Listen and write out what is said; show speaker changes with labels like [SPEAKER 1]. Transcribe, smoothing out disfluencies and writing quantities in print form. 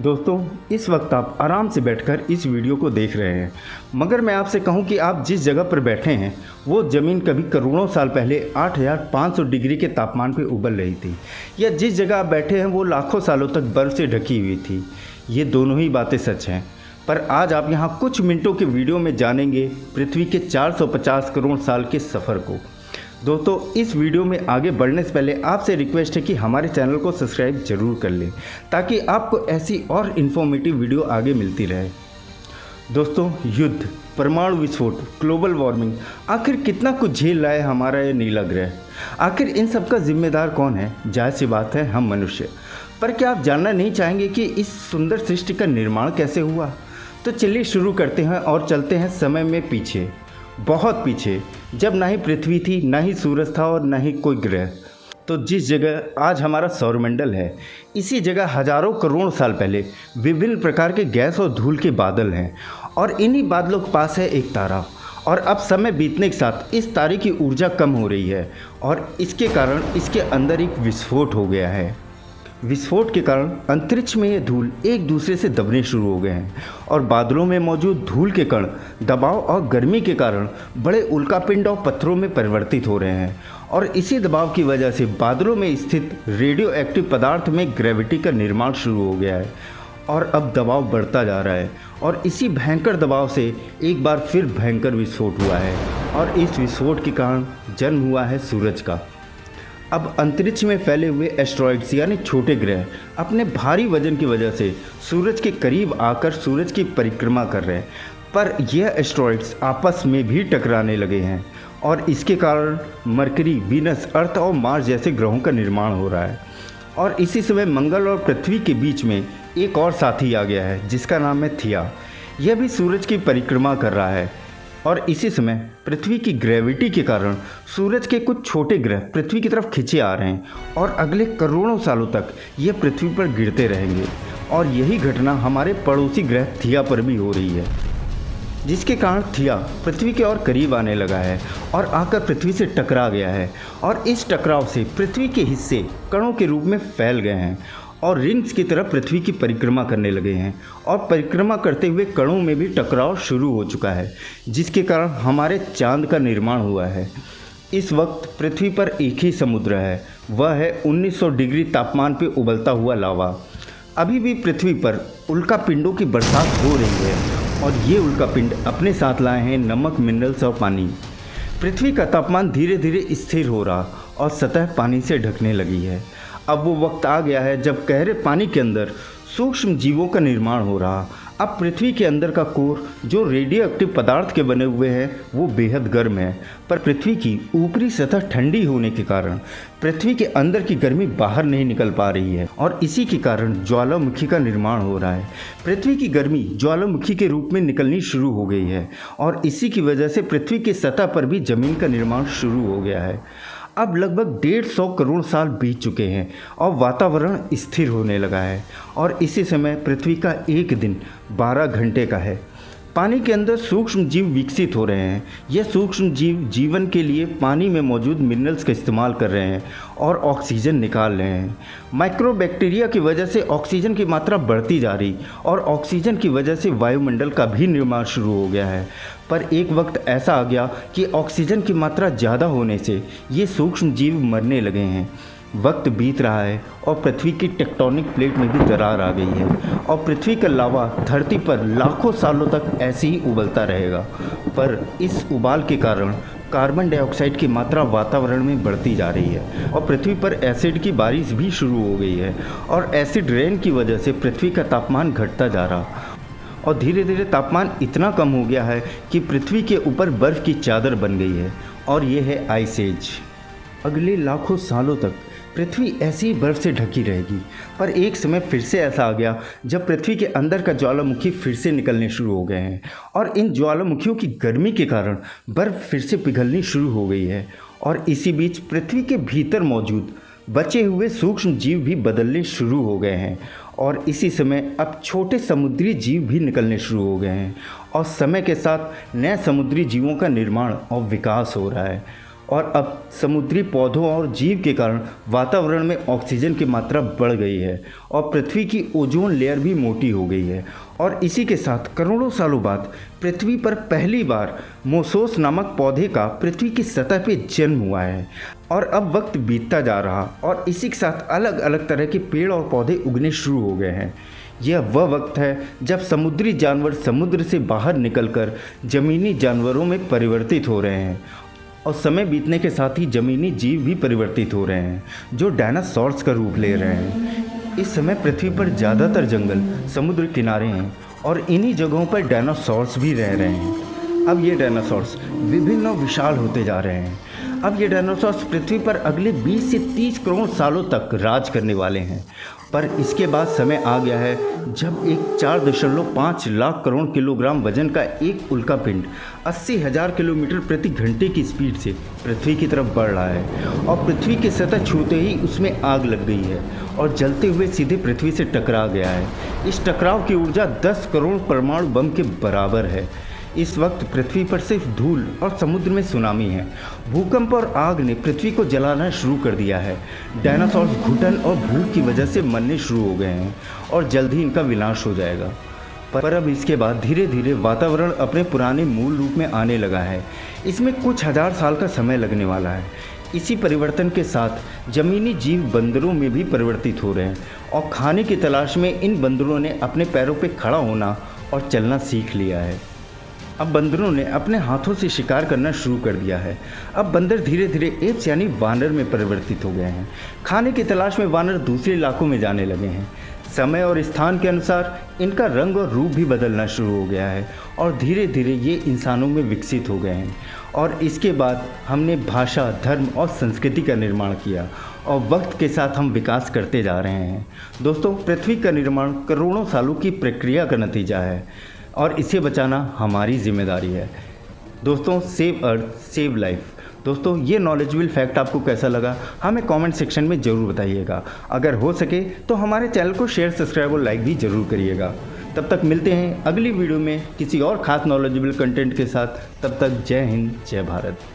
[SPEAKER 1] दोस्तों, इस वक्त आप आराम से बैठकर इस वीडियो को देख रहे हैं, मगर मैं आपसे कहूं कि आप जिस जगह पर बैठे हैं वो ज़मीन कभी करोड़ों साल पहले 8500 डिग्री के तापमान पर उबल रही थी, या जिस जगह आप बैठे हैं वो लाखों सालों तक बर्फ़ से ढकी हुई थी। ये दोनों ही बातें सच हैं, पर आज आप यहाँ कुछ मिनटों के वीडियो में जानेंगे पृथ्वी के 450 करोड़ साल के सफ़र को। दोस्तों, इस वीडियो में आगे बढ़ने से पहले आपसे रिक्वेस्ट है कि हमारे चैनल को सब्सक्राइब जरूर कर लें, ताकि आपको ऐसी और इन्फॉर्मेटिव वीडियो आगे मिलती रहे। दोस्तों, युद्ध, परमाणु विस्फोट, ग्लोबल वार्मिंग, आखिर कितना कुछ झेल रहा है हमारा ये नीला ग्रह। आखिर इन सब का जिम्मेदार कौन है? जाहिर सी बात है, हम मनुष्य। पर क्या आप जानना नहीं चाहेंगे कि इस सुंदर सृष्टि का निर्माण कैसे हुआ? तो चलिए शुरू करते हैं और चलते हैं समय में पीछे, बहुत पीछे, जब ना ही पृथ्वी थी, ना ही सूरज था और ना ही कोई ग्रह। तो जिस जगह आज हमारा सौरमंडल है, इसी जगह हजारों करोड़ साल पहले विभिन्न प्रकार के गैस और धूल के बादल हैं, और इन्हीं बादलों के पास है एक तारा। और अब समय बीतने के साथ इस तारे की ऊर्जा कम हो रही है, और इसके कारण इसके अंदर एक विस्फोट हो गया है। विस्फोट के कारण अंतरिक्ष में ये धूल एक दूसरे से दबने शुरू हो गए हैं, और बादलों में मौजूद धूल के कण दबाव और गर्मी के कारण बड़े उल्कापिंड और पत्थरों में परिवर्तित हो रहे हैं, और इसी दबाव की वजह से बादलों में स्थित रेडियो एक्टिव पदार्थ में ग्रेविटी का निर्माण शुरू हो गया है, और अब दबाव बढ़ता जा रहा है, और इसी भयंकर दबाव से एक बार फिर भयंकर विस्फोट हुआ है, और इस विस्फोट के कारण जन्म हुआ है सूरज का। अब अंतरिक्ष में फैले हुए एस्ट्रॉइड्स यानी छोटे ग्रह अपने भारी वजन की वजह से सूरज के करीब आकर सूरज की परिक्रमा कर रहे हैं, पर यह एस्ट्रॉइड्स आपस में भी टकराने लगे हैं, और इसके कारण मरकरी, वीनस, अर्थ और मार्स जैसे ग्रहों का निर्माण हो रहा है। और इसी समय मंगल और पृथ्वी के बीच में एक और साथी आ गया है, जिसका नाम है थिया। यह भी सूरज की परिक्रमा कर रहा है, और इसी समय पृथ्वी की ग्रेविटी के कारण सूरज के कुछ छोटे ग्रह पृथ्वी की तरफ खींचे आ रहे हैं, और अगले करोड़ों सालों तक ये पृथ्वी पर गिरते रहेंगे। और यही घटना हमारे पड़ोसी ग्रह थिया पर भी हो रही है, जिसके कारण थिया पृथ्वी के और करीब आने लगा है और आकर पृथ्वी से टकरा गया है, और इस टकराव से पृथ्वी के हिस्से कणों के रूप में फैल गए हैं और रिंग्स की तरह पृथ्वी की परिक्रमा करने लगे हैं, और परिक्रमा करते हुए कणों में भी टकराव शुरू हो चुका है, जिसके कारण हमारे चांद का निर्माण हुआ है। इस वक्त पृथ्वी पर एक ही समुद्र है, वह है 1900 डिग्री तापमान पे उबलता हुआ लावा। अभी भी पृथ्वी पर उल्कापिंडों की बरसात हो रही है, और ये उल्कापिंड अपने साथ लाए हैं नमक, मिनरल्स और पानी। पृथ्वी का तापमान धीरे धीरे स्थिर हो रहा और सतह पानी से ढकने लगी है। अब वो वक्त आ गया है जब गहरे पानी के अंदर सूक्ष्म जीवों का निर्माण हो रहा। अब पृथ्वी के अंदर का कोर, जो रेडियो एक्टिव पदार्थ के बने हुए हैं, वो बेहद गर्म है, पर पृथ्वी की ऊपरी सतह ठंडी होने के कारण पृथ्वी के अंदर की गर्मी बाहर नहीं निकल पा रही है, और इसी के कारण ज्वालामुखी का निर्माण हो रहा है। पृथ्वी की गर्मी ज्वालामुखी के रूप में निकलनी शुरू हो गई है, और इसी की वजह से पृथ्वी की सतह पर भी जमीन का निर्माण शुरू हो गया है। अब लगभग 150 करोड़ साल बीत चुके हैं, और वातावरण स्थिर होने लगा है, और इसी समय पृथ्वी का एक दिन 12 घंटे का है। पानी के अंदर सूक्ष्म जीव विकसित हो रहे हैं। यह सूक्ष्म जीव जीवन के लिए पानी में मौजूद मिनरल्स का इस्तेमाल कर रहे हैं और ऑक्सीजन निकाल रहे हैं। माइक्रोबैक्टीरिया की वजह से ऑक्सीजन की मात्रा बढ़ती जा रही, और ऑक्सीजन की वजह से वायुमंडल का भी निर्माण शुरू हो गया है। पर एक वक्त ऐसा आ गया कि ऑक्सीजन की मात्रा ज़्यादा होने से ये सूक्ष्म जीव मरने लगे हैं। वक्त बीत रहा है, और पृथ्वी की टेक्टोनिक प्लेट में भी दरार आ गई है, और पृथ्वी का लावा धरती पर लाखों सालों तक ऐसे ही उबलता रहेगा। पर इस उबाल के कारण कार्बन डाइऑक्साइड की मात्रा वातावरण में बढ़ती जा रही है, और पृथ्वी पर एसिड की बारिश भी शुरू हो गई है, और एसिड रेन की वजह से पृथ्वी का तापमान घटता जा रहा, और धीरे धीरे तापमान इतना कम हो गया है कि पृथ्वी के ऊपर बर्फ़ की चादर बन गई है, और ये है आइस एज। अगले लाखों सालों तक पृथ्वी ऐसी ही बर्फ़ से ढकी रहेगी। पर एक समय फिर से ऐसा आ गया जब पृथ्वी के अंदर का ज्वालामुखी फिर से निकलने शुरू हो गए हैं, और इन ज्वालामुखियों की गर्मी के कारण बर्फ़ फिर से पिघलनी शुरू हो गई है, और इसी बीच पृथ्वी के भीतर मौजूद बचे हुए सूक्ष्म जीव भी बदलने शुरू हो गए हैं, और इसी समय अब छोटे समुद्री जीव भी निकलने शुरू हो गए हैं, और समय के साथ नए समुद्री जीवों का निर्माण और विकास हो रहा है। और अब समुद्री पौधों और जीव के कारण वातावरण में ऑक्सीजन की मात्रा बढ़ गई है और पृथ्वी की ओजोन लेयर भी मोटी हो गई है। और इसी के साथ करोड़ों सालों बाद पृथ्वी पर पहली बार मोसोस नामक पौधे का पृथ्वी की सतह पे जन्म हुआ है। और अब वक्त बीतता जा रहा और इसी के साथ अलग अलग तरह के पेड़ और पौधे उगने शुरू हो गए हैं। यह वह वक्त है जब समुद्री जानवर समुद्र से बाहर निकलकर ज़मीनी जानवरों में परिवर्तित हो रहे हैं और समय बीतने के साथ ही ज़मीनी जीव भी परिवर्तित हो रहे हैं जो डायनासोर्स का रूप ले रहे हैं। इस समय पृथ्वी पर ज़्यादातर जंगल समुद्र किनारे हैं और इन्हीं जगहों पर डायनासोर्स भी रह रहे हैं। अब ये डायनासोर्स विभिन्न और विशाल होते जा रहे हैं। अब ये डायनासोर्स पृथ्वी पर अगले 20 से 30 करोड़ सालों तक राज करने वाले हैं। पर इसके बाद समय आ गया है जब एक 4.5 लाख करोड़ किलोग्राम वजन का एक उल्कापिंड 80,000 किलोमीटर प्रति घंटे की स्पीड से पृथ्वी की तरफ बढ़ रहा है और पृथ्वी की सतह छूते ही उसमें आग लग गई है और जलते हुए सीधे पृथ्वी से टकरा गया है। इस टकराव की ऊर्जा 10 करोड़ परमाणु बम के बराबर है। इस वक्त पृथ्वी पर सिर्फ धूल और समुद्र में सुनामी है। भूकंप और आग ने पृथ्वी को जलाना शुरू कर दिया है। डायनासोर्स घुटन और भूख की वजह से मरने शुरू हो गए हैं और जल्द ही इनका विनाश हो जाएगा। पर अब इसके बाद धीरे धीरे वातावरण अपने पुराने मूल रूप में आने लगा है। इसमें कुछ हजार साल का समय लगने वाला है। इसी परिवर्तन के साथ ज़मीनी जीव बंदरों में भी परिवर्तित हो रहे हैं और खाने की तलाश में इन बंदरों ने अपने पैरों पर खड़ा होना और चलना सीख लिया है। अब बंदरों ने अपने हाथों से शिकार करना शुरू कर दिया है। अब बंदर धीरे धीरे एप्स यानी वानर में परिवर्तित हो गए हैं। खाने की तलाश में वानर दूसरे इलाकों में जाने लगे हैं। समय और स्थान के अनुसार इनका रंग और रूप भी बदलना शुरू हो गया है और धीरे धीरे ये इंसानों में विकसित हो गए हैं। और इसके बाद हमने भाषा, धर्म और संस्कृति का निर्माण किया और वक्त के साथ हम विकास करते जा रहे हैं। दोस्तों, पृथ्वी का निर्माण करोड़ों सालों की प्रक्रिया का नतीजा है और इसे बचाना हमारी जिम्मेदारी है। दोस्तों, सेव अर्थ सेव लाइफ। दोस्तों, ये नॉलेजेबल फैक्ट आपको कैसा लगा हमें कमेंट सेक्शन में ज़रूर बताइएगा। अगर हो सके तो हमारे चैनल को शेयर, सब्सक्राइब और लाइक भी ज़रूर करिएगा। तब तक मिलते हैं अगली वीडियो में किसी और ख़ास नॉलेजेबल कंटेंट के साथ। तब तक जय हिंद, जय भारत।